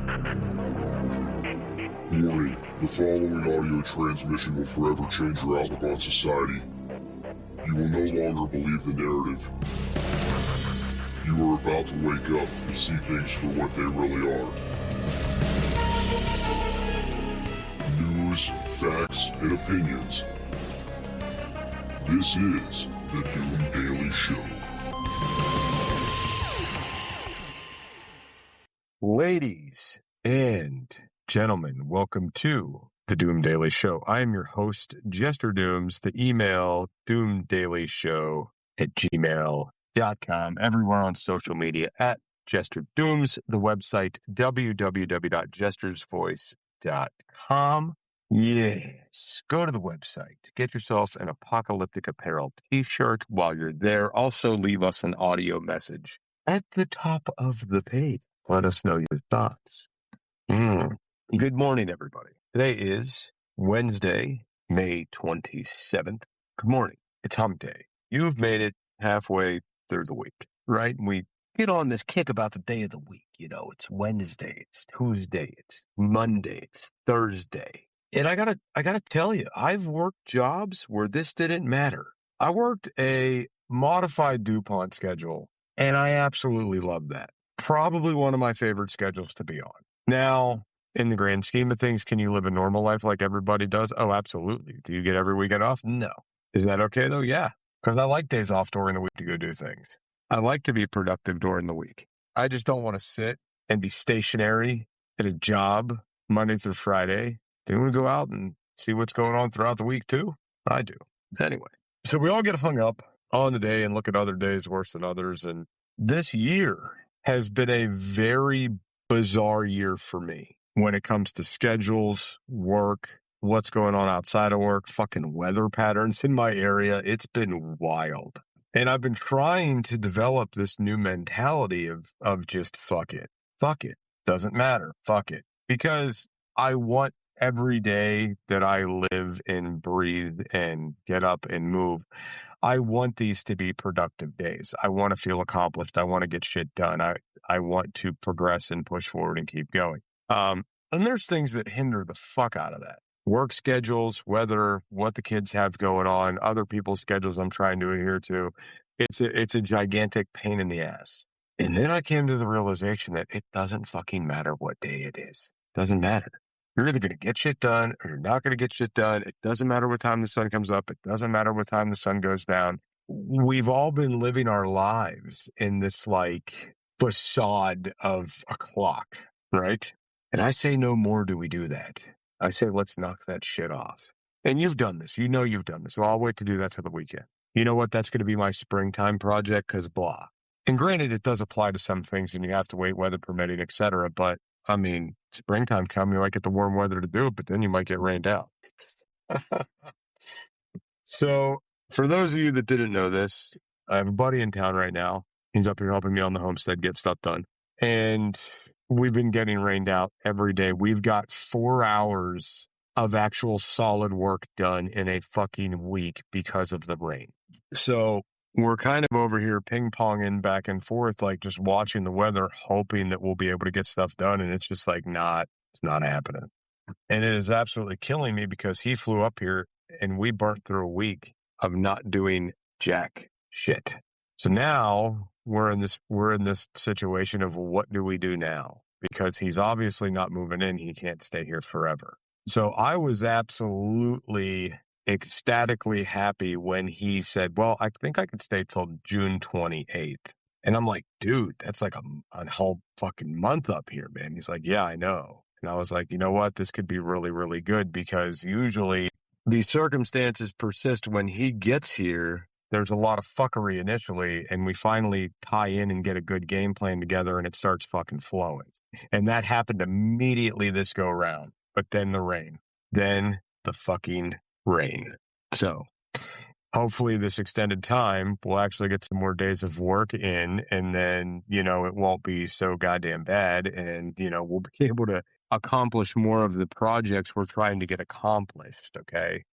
Warning, the following audio transmission will forever change your outlook on society. You will no longer believe the narrative. You are about to wake up and see things for what they really are. News, facts, and opinions. This is the Doom Daily Show. Ladies and gentlemen, welcome to the Doom Daily Show. I am your host, Jester Dooms. The email, doomdailyShow@gmail.com. Everywhere on social media at Jester Dooms. The website, www.jestersvoice.com. Yes, go to the website. Get yourself an Apocalyptic Apparel t-shirt while you're there. Also, leave us an audio message at the top of the page. Let us know your thoughts. Good morning, everybody. Today is Wednesday, May 27th. Good morning. It's hump day. You've made it halfway through the week, right? And we get on this kick about the day of the week. You know, it's Wednesday, it's Tuesday, it's Monday, it's Thursday. And I gotta tell you, I've worked jobs where this didn't matter. I worked a modified DuPont schedule, and I absolutely loved that. Probably one of my favorite schedules to be on. Now, in the grand scheme of things, can you live a normal life like everybody does? Oh, absolutely. Do you get every weekend off? No. Is that okay, though? Yeah. Because I like days off during the week to go do things. I like to be productive during the week. I just don't want to sit and be stationary at a job Monday through Friday. Do you want to go out and see what's going on throughout the week, too? I do. Anyway, so we all get hung up on the day and look at other days worse than others. And this year has been a very bizarre year for me when it comes to schedules, work, what's going on outside of work, fucking weather patterns in my area. It's been wild. And I've been trying to develop this new mentality of just fuck it. Fuck it. Doesn't matter. Fuck it. Because I want every day that I live and breathe and get up and move, I want these to be productive days. I want to feel accomplished. I want to get shit done. I want to progress and push forward and keep going. And there's things that hinder the fuck out of that. Work schedules, weather, what the kids have going on, other people's schedules I'm trying to adhere to. It's a gigantic pain in the ass. And then I came to the realization that it doesn't fucking matter what day it is. It doesn't matter. You're either going to get shit done or you're not going to get shit done. It doesn't matter what time the sun comes up. It doesn't matter what time the sun goes down. We've all been living our lives in this like facade of a clock, right? And I say no more do we do that. I say let's knock that shit off. And you've done this. You know you've done this. Well, I'll wait to do that till the weekend. You know what? That's going to be my springtime project because blah. And granted, it does apply to some things and you have to wait, weather permitting, etc. But I mean, springtime come, you might get the warm weather to do it, but then you might get rained out. So, for those of you that didn't know this, I have a buddy in town right now. He's up here helping me on the homestead get stuff done. And we've been getting rained out every day. We've got 4 hours of actual solid work done in a fucking week because of the rain. So, we're kind of over here ping-ponging back and forth, like just watching the weather, hoping that we'll be able to get stuff done. And it's just like it's not happening. And it is absolutely killing me because he flew up here and we burnt through a week of not doing jack shit. So now we're in this situation of what do we do now? Because he's obviously not moving in. He can't stay here forever. So I was absolutely ecstatically happy when he said, well, I think I could stay till June 28th. And I'm like, dude, that's like a whole fucking month up here, man. He's like, yeah, I know. And I was like, you know what? This could be really, really good because usually these circumstances persist when he gets here. There's a lot of fuckery initially, and we finally tie in and get a good game plan together, and it starts fucking flowing. And that happened immediately this go around. But then the rain. Then the fucking rain. So hopefully this extended time we'll actually get some more days of work in, and then, you know, it won't be so goddamn bad, and, you know, we'll be able to accomplish more of the projects we're trying to get accomplished, okay?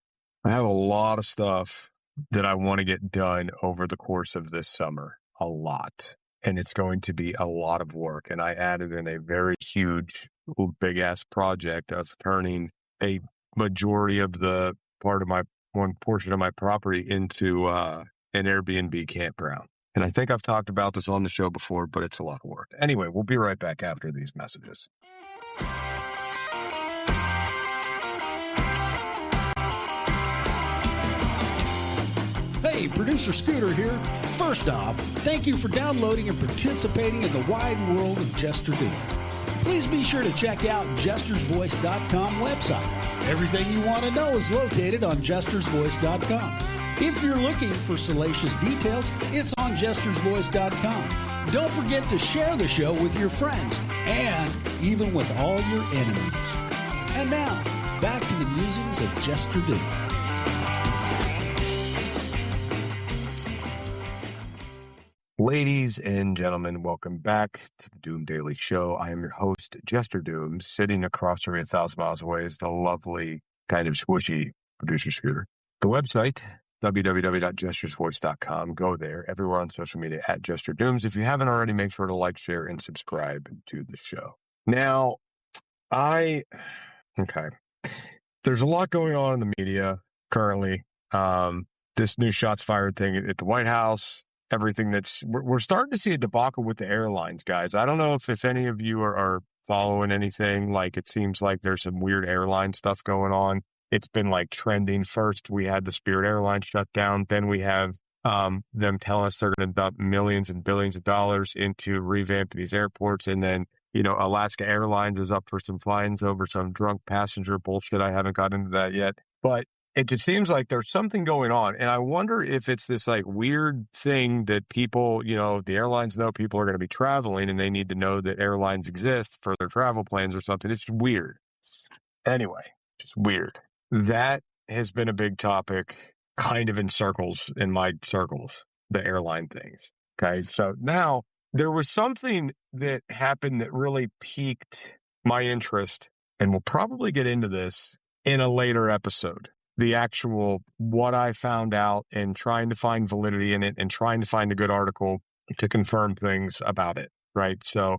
I have a lot of stuff that I want to get done over the course of this summer. A lot. And it's going to be a lot of work. And I added in a very huge big ass project of turning a majority of the one portion of my property into an Airbnb campground. And I think I've talked about this on the show before, but it's a lot of work. Anyway, we'll be right back after these messages. Hey, Producer Scooter here. First off, thank you for downloading and participating in the wide world of Jester Doom. Please be sure to check out JestersVoice.com website. Everything you want to know is located on JestersVoice.com. If you're looking for salacious details, it's on JestersVoice.com. Don't forget to share the show with your friends and even with all your enemies. And now, back to the musings of Jester Doom. Ladies and gentlemen, welcome back to the Doom Daily Show. I am your host, Jester Doom. Sitting across from me 1,000 miles away is the lovely, kind of squishy Producer Scooter. The website, www.jestersvoice.com. Go there. Everywhere on social media at Jester Dooms. If you haven't already, make sure to like, share, and subscribe to the show. Now, there's a lot going on in the media currently. This new shots fired thing at the White House. Everything we're starting to see a debacle with the airlines, guys. I don't know if any of you are following anything. Like, it seems like there's some weird airline stuff going on. It's been like trending. First, we had the Spirit Airlines shut down. Then we have them telling us they're going to dump millions and billions of dollars into revamping these airports. And then, Alaska Airlines is up for some fines over some drunk passenger bullshit. I haven't got into that yet. But it just seems like there's something going on. And I wonder if it's this like weird thing that people, the airlines know people are going to be traveling and they need to know that airlines exist for their travel plans or something. It's weird. Anyway, just weird. That has been a big topic kind of in my circles, the airline things. Okay. So now there was something that happened that really piqued my interest, and we'll probably get into this in a later episode. The actual what I found out and trying to find validity in it and trying to find a good article to confirm things about it, right? So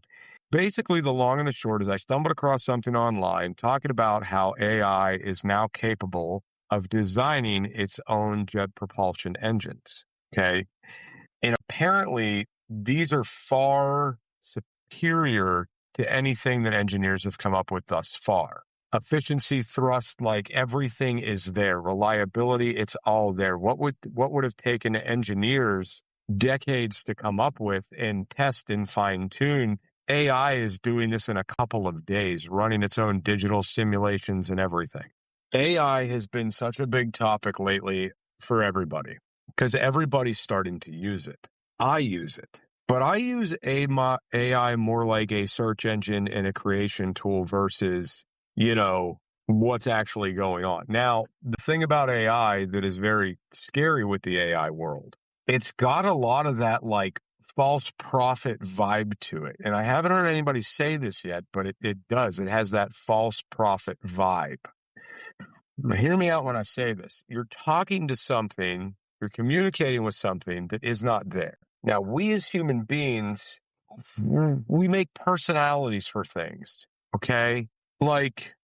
basically the long and the short is I stumbled across something online talking about how AI is now capable of designing its own jet propulsion engines, okay? And apparently these are far superior to anything that engineers have come up with thus far. Efficiency, thrust, like everything is there. Reliability, it's all there. What would have taken engineers decades to come up with and test and fine tune? AI is doing this in a couple of days, running its own digital simulations and everything. AI has been such a big topic lately for everybody because everybody's starting to use it. I use it. But I use AI more like a search engine and a creation tool versus what's actually going on. Now, the thing about AI that is very scary with the AI world, it's got a lot of that like false prophet vibe to it. And I haven't heard anybody say this yet, but it does. It has that false prophet vibe. Now, hear me out when I say this. You're talking to something, you're communicating with something that is not there. Now, we as human beings, we make personalities for things, okay? Like,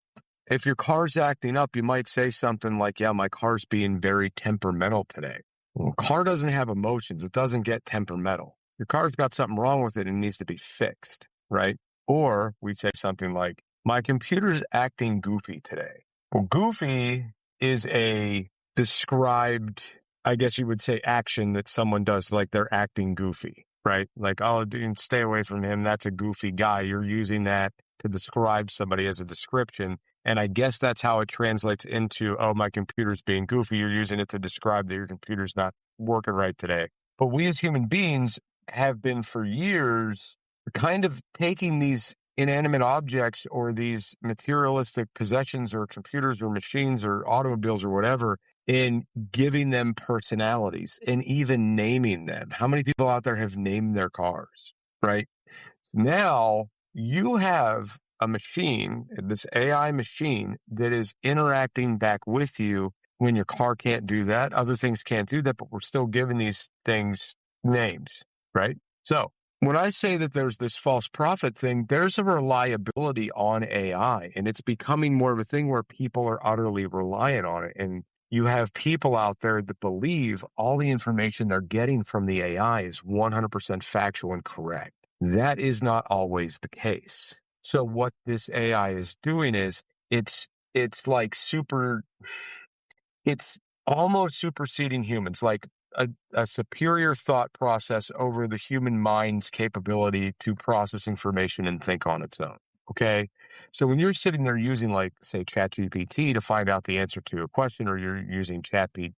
if your car's acting up, you might say something like, yeah, my car's being very temperamental today. Well, a car doesn't have emotions. It doesn't get temperamental. Your car's got something wrong with it and needs to be fixed, right? Or we say something like, my computer's acting goofy today. Well, goofy is a described, I guess you would say, action that someone does, like they're acting goofy, right? Like, oh, dude, stay away from him. That's a goofy guy. You're using that to describe somebody as a description. And I guess that's how it translates into, oh, my computer's being goofy. You're using it to describe that your computer's not working right today. But we as human beings have been for years kind of taking these inanimate objects or these materialistic possessions or computers or machines or automobiles or whatever and giving them personalities and even naming them. How many people out there have named their cars, right? Now you have a machine, this AI machine that is interacting back with you when your car can't do that. Other things can't do that, but we're still giving these things names, right? So when I say that there's this false prophet thing, there's a reliability on AI, and it's becoming more of a thing where people are utterly reliant on it. And you have people out there that believe all the information they're getting from the AI is 100% factual and correct. That is not always the case. So what this AI is doing is it's like it's almost superseding humans, like a superior thought process over the human mind's capability to process information and think on its own. Okay. So when you're sitting there using, like, say, ChatGPT to find out the answer to a question, or you're using ChatGPT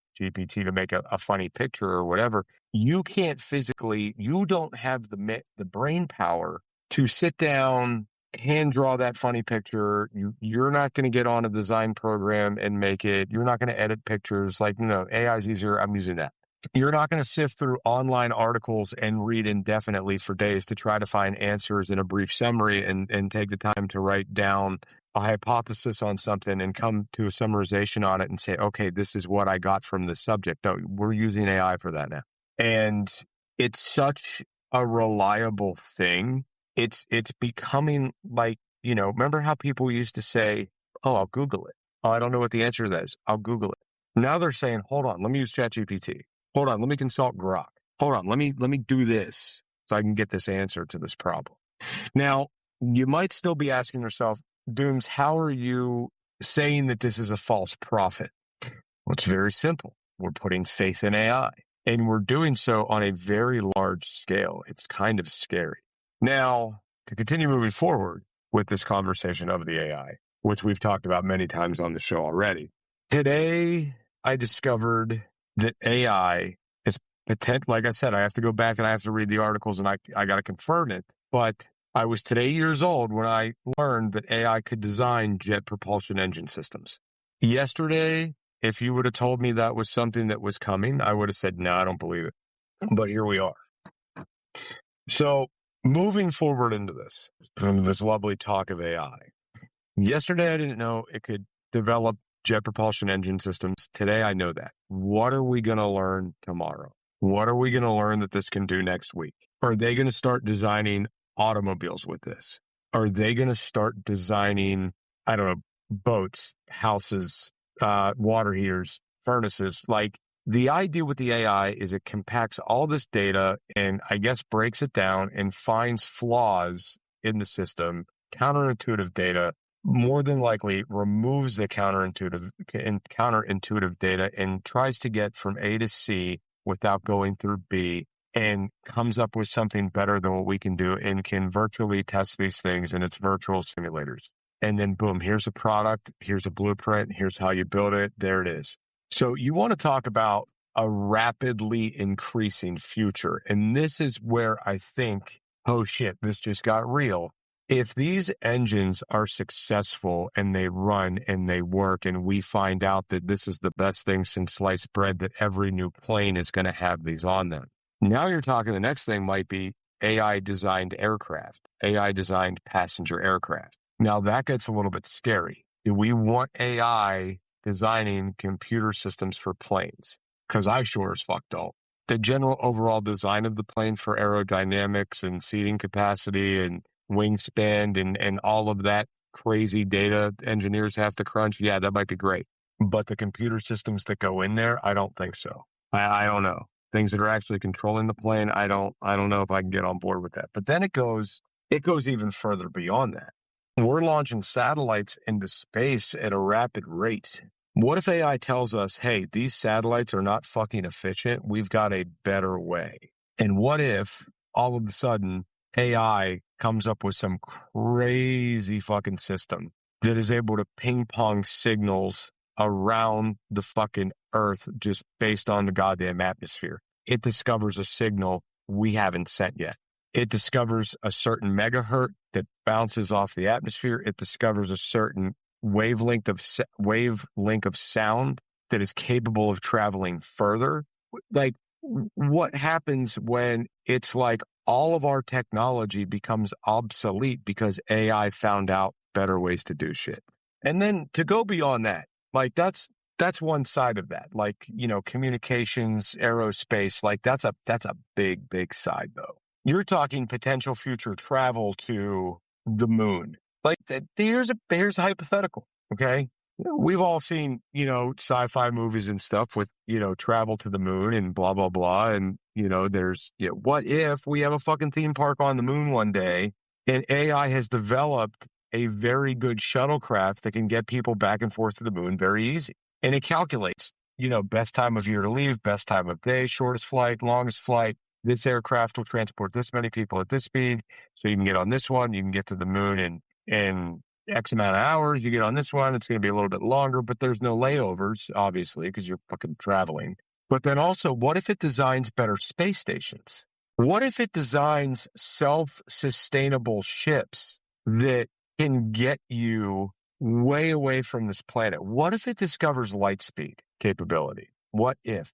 to make a funny picture or whatever, you can't physically, you don't have the brain power to sit down, hand draw that funny picture. You're not going to get on a design program and make it. You're not going to edit pictures. Like, AI is easier. I'm using that. You're not going to sift through online articles and read indefinitely for days to try to find answers in a brief summary and take the time to write down a hypothesis on something and come to a summarization on it and say, okay, this is what I got from this subject. No, we're using AI for that now. And it's such a reliable thing. It's becoming like, remember how people used to say, oh, I'll Google it. Oh, I don't know what the answer to that is. I'll Google it. Now they're saying, hold on, let me use ChatGPT. Hold on, let me consult Grok. Hold on, let me do this so I can get this answer to this problem. Now, you might still be asking yourself, Dooms, how are you saying that this is a false prophet? Well, it's very simple. We're putting faith in AI, and we're doing so on a very large scale. It's kind of scary. Now, to continue moving forward with this conversation of the AI, which we've talked about many times on the show already, today I discovered that AI is potent. Like I said, I have to go back and I have to read the articles, and I got to confirm it. But I was today years old when I learned that AI could design jet propulsion engine systems. Yesterday, if you would have told me that was something that was coming, I would have said, no, I don't believe it. But here we are. So moving forward into this lovely talk of AI. Yesterday, I didn't know it could develop jet propulsion engine systems. Today, I know that. What are we going to learn tomorrow? What are we going to learn that this can do next week? Are they going to start designing automobiles with this? Are they going to start designing, I don't know, boats, houses, water heaters, furnaces? Like, the idea with the AI is it compacts all this data and, I guess, breaks it down and finds flaws in the system, counterintuitive data, more than likely removes the counterintuitive data and tries to get from A to C without going through B, and comes up with something better than what we can do and can virtually test these things in its virtual simulators. And then boom, here's a product, here's a blueprint, here's how you build it, there it is. So you want to talk about a rapidly increasing future. And this is where I think, oh shit, this just got real. If these engines are successful and they run and they work, and we find out that this is the best thing since sliced bread, that every new plane is going to have these on them. Now you're talking, the next thing might be AI designed aircraft, AI designed passenger aircraft. Now that gets a little bit scary. Do we want AI designing computer systems for planes? Because I sure as fuck don't. The general overall design of the plane for aerodynamics and seating capacity and wingspan and all of that crazy data engineers have to crunch, yeah, that might be great. But the computer systems that go in there, I don't think so. I don't know. Things that are actually controlling the plane, I don't know if I can get on board with that. But then it goes even further beyond that. We're launching satellites into space at a rapid rate. What if AI tells us, hey, these satellites are not fucking efficient, we've got a better way? And what if all of a sudden AI comes up with some crazy fucking system that is able to ping pong signals around the fucking Earth just based on the goddamn atmosphere? It discovers a signal we haven't sent yet. It discovers a certain megahertz that bounces off the atmosphere. It discovers a certain wavelength of sound that is capable of traveling further. Like, what happens when it's like all of our technology becomes obsolete because AI found out better ways to do shit? And then to go beyond that, like that's one side of that. Like, communications, aerospace, like that's a big, big side though. You're talking potential future travel to the moon. Like, here's a hypothetical, okay? We've all seen, sci-fi movies and stuff with, travel to the moon and blah, blah, blah. And, there's, what if we have a fucking theme park on the moon one day and AI has developed a very good shuttlecraft that can get people back and forth to the moon very easy. And it calculates, best time of year to leave, best time of day, shortest flight, longest flight. This aircraft will transport this many people at this speed. So you can get on this one, you can get to the moon in X amount of hours. You get on this one, it's going to be a little bit longer, but there's no layovers, obviously, because you're fucking traveling. But then also, what if it designs better space stations? What if it designs self-sustainable ships that can get you way away from this planet? What if it discovers light speed capability? What if?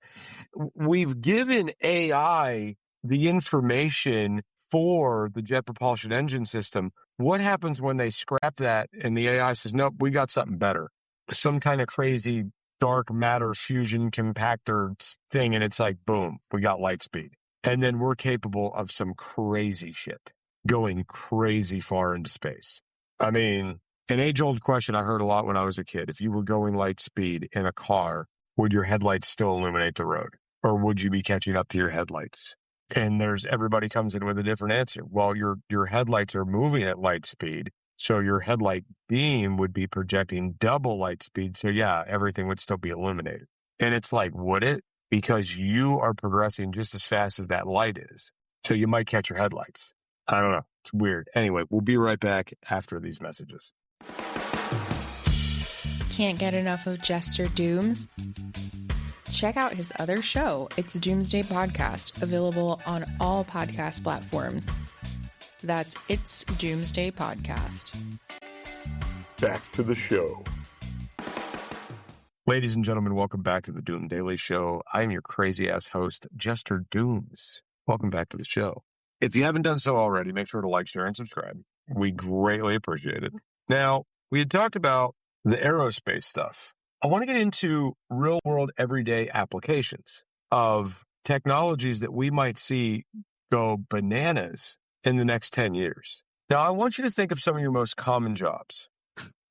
We've given AI the information for the jet propulsion engine system. What happens when they scrap that and the AI says, nope, we got something better? Some kind of crazy dark matter fusion compactor thing, and it's like, boom, we got light speed. And then we're capable of some crazy shit, going crazy far into space. I mean, an age-old question I heard a lot when I was a kid. If you were going light speed in a car, would your headlights still illuminate the road? Or would you be catching up to your headlights? And everybody comes in with a different answer. Well, your headlights are moving at light speed, so your headlight beam would be projecting double light speed. So yeah, everything would still be illuminated. And it's like, would it? Because you are progressing just as fast as that light is. So you might catch your headlights. I don't know. It's weird. Anyway, we'll be right back after these messages. Can't get enough of Jester Dooms? Check out his other show, It's Doomsday Podcast, available on all podcast platforms. That's It's Doomsday Podcast. Back to the show. Ladies and gentlemen, welcome back to the Doom Daily Show. I am your crazy-ass host, Jester Dooms. Welcome back to the show. If you haven't done so already, make sure to like, share, and subscribe. We greatly appreciate it. Now, we had talked about the aerospace stuff. I want to get into real-world, everyday applications of technologies that we might see go bananas in the next 10 years. Now, I want you to think of some of your most common jobs.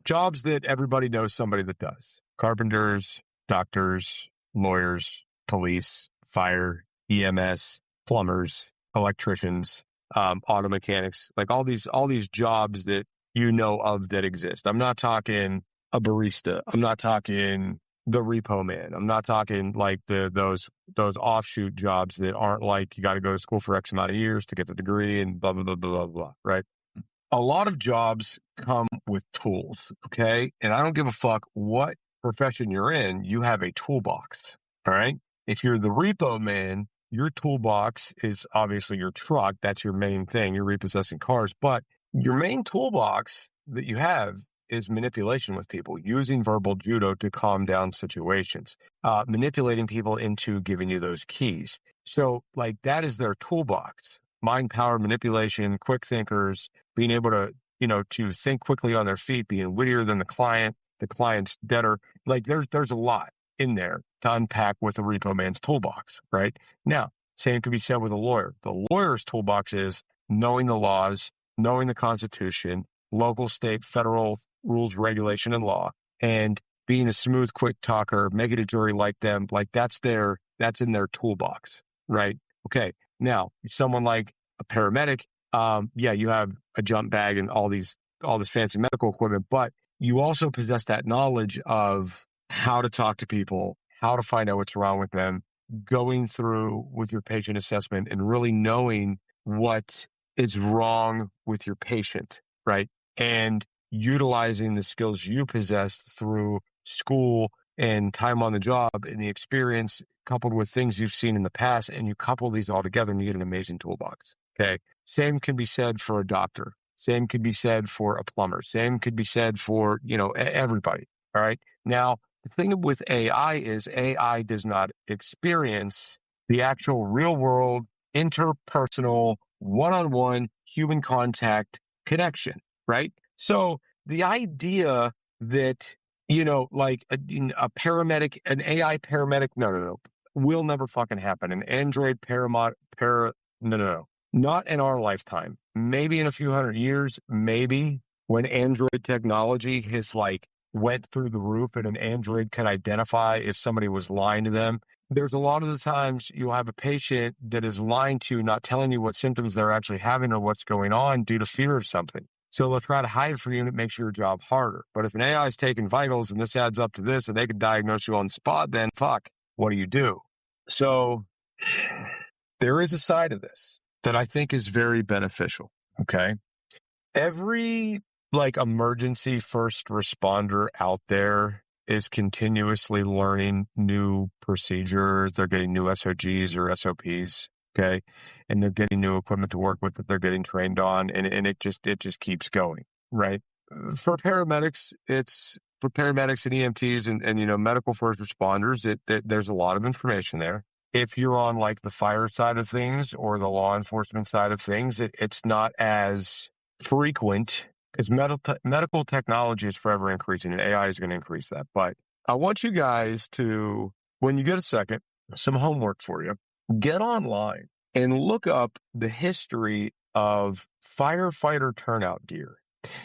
Jobs that everybody knows somebody that does. Carpenters, doctors, lawyers, police, fire, EMS, plumbers, electricians, auto mechanics, like all these jobs that you know of that exist. I'm not talking a barista. I'm not talking the repo man. I'm not talking like those offshoot jobs that aren't like you got to go to school for X amount of years to get the degree and blah, blah, blah, blah, blah, blah, right? A lot of jobs come with tools, okay? And I don't give a fuck what profession you're in, you have a toolbox, all right? If you're the repo man, your toolbox is obviously your truck. That's your main thing. You're repossessing cars. But your main toolbox that you have is manipulation with people, using verbal judo to calm down situations, manipulating people into giving you those keys. So like that is their toolbox. Mind power, manipulation, quick thinkers, being able to, to think quickly on their feet, being wittier than the client's debtor. Like there's a lot in there to unpack with the repo man's toolbox, right? Now, same could be said with a lawyer. The lawyer's toolbox is knowing the laws, knowing the Constitution, local, state, federal rules, regulation, and law, and being a smooth, quick talker, making a jury like them. Like that's in their toolbox, right? Okay. Now, someone like a paramedic, you have a jump bag and all this fancy medical equipment, but you also possess that knowledge of how to talk to people, how to find out what's wrong with them, going through with your patient assessment and really knowing what is wrong with your patient, right? And utilizing the skills you possess through school and time on the job and the experience coupled with things you've seen in the past, and you couple these all together and you get an amazing toolbox, okay? Same can be said for a doctor. Same could be said for a plumber. Same could be said for, everybody, all right? Now, the thing with AI is AI does not experience the actual real-world, interpersonal, one-on-one human contact connection, right? So the idea that, like a paramedic, an AI paramedic, no, will never fucking happen. An Android no. Not in our lifetime. Maybe in a few hundred years, maybe when Android technology has went through the roof and an Android can identify if somebody was lying to them. There's a lot of the times you'll have a patient that is lying to you, not telling you what symptoms they're actually having or what's going on due to fear of something. So they'll try to hide it from you and it makes your job harder. But if an AI is taking vitals and this adds up to this and they could diagnose you on the spot, then fuck, what do? So there is a side of this that I think is very beneficial. Okay. Every emergency first responder out there is continuously learning new procedures. They're getting new SOGs or SOPs. Okay. And they're getting new equipment to work with that they're getting trained on. And it just keeps going. Right. For paramedics and EMTs and medical first responders, there's a lot of information there. If you're on the fire side of things or the law enforcement side of things, it's not as frequent because medical technology is forever increasing and AI is going to increase that. But I want you guys to, when you get a second, some homework for you, get online and look up the history of firefighter turnout gear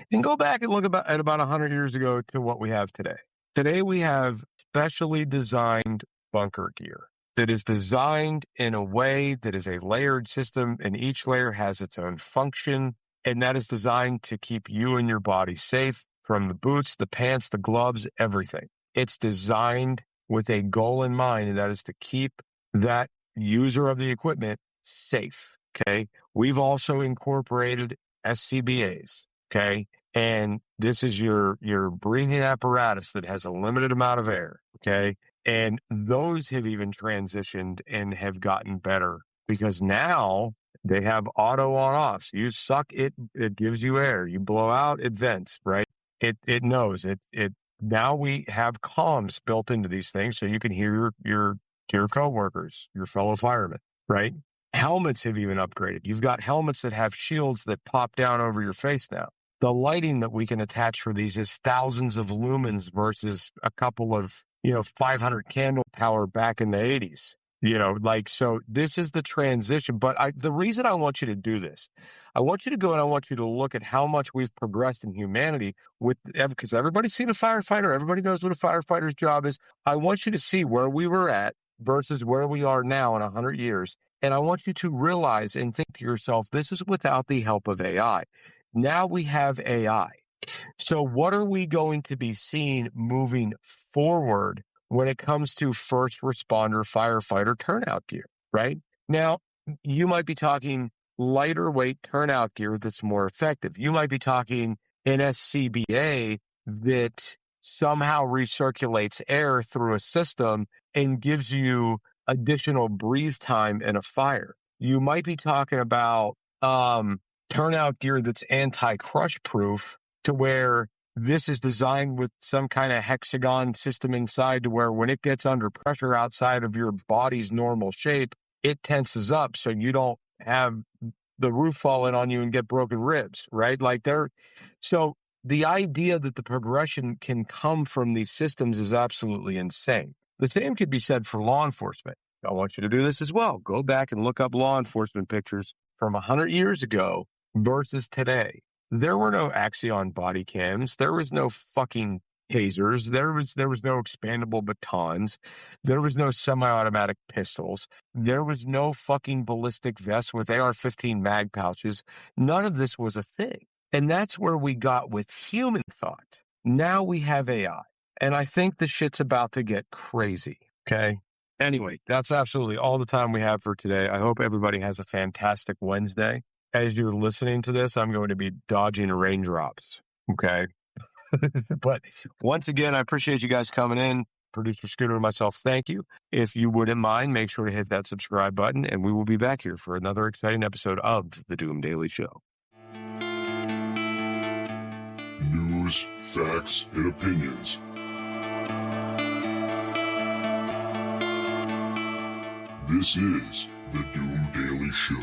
and go back and look at about 100 years ago to what we have today. Today we have specially designed bunker gear that is designed in a way that is a layered system, and each layer has its own function, and that is designed to keep you and your body safe from the boots, the pants, the gloves, everything. It's designed with a goal in mind, and that is to keep that user of the equipment safe, okay? We've also incorporated SCBAs, okay? And this is your breathing apparatus that has a limited amount of air, okay? And those have even transitioned and have gotten better because now they have auto on off. So you suck it gives you air. You blow out, it vents, right? It knows it. Now we have comms built into these things so you can hear your coworkers, your fellow firemen, right? Helmets have even upgraded. You've got helmets that have shields that pop down over your face now. The lighting that we can attach for these is thousands of lumens versus a couple of 500 candle power back in the 80s, so this is the transition. But the reason I want you to do this, I want you to go and I want you to look at how much we've progressed in humanity because everybody's seen a firefighter. Everybody knows what a firefighter's job is. I want you to see where we were at versus where we are now in 100 years. And I want you to realize and think to yourself, this is without the help of AI. Now we have AI. So what are we going to be seeing moving forward when it comes to first responder firefighter turnout gear, right? Now, you might be talking lighter weight turnout gear that's more effective. You might be talking an SCBA that somehow recirculates air through a system and gives you additional breathe time in a fire. You might be talking about turnout gear that's anti-crush proof to where this is designed with some kind of hexagon system inside to where when it gets under pressure outside of your body's normal shape, it tenses up so you don't have the roof fall in on you and get broken ribs, right? So the idea that the progression can come from these systems is absolutely insane. The same could be said for law enforcement. I want you to do this as well. Go back and look up law enforcement pictures from 100 years ago versus today. There were no Axion body cams. There was no fucking tasers. There was no expandable batons. There was no semi-automatic pistols. There was no fucking ballistic vests with AR-15 mag pouches. None of this was a thing. And that's where we got with human thought. Now we have AI. And I think the shit's about to get crazy. Okay? Anyway, that's absolutely all the time we have for today. I hope everybody has a fantastic Wednesday. As you're listening to this, I'm going to be dodging raindrops. Okay? But once again, I appreciate you guys coming in. Producer Scooter and myself, thank you. If you wouldn't mind, make sure to hit that subscribe button, and we will be back here for another exciting episode of The Doom Daily Show. News, facts, and opinions. This is The Doom Daily Show.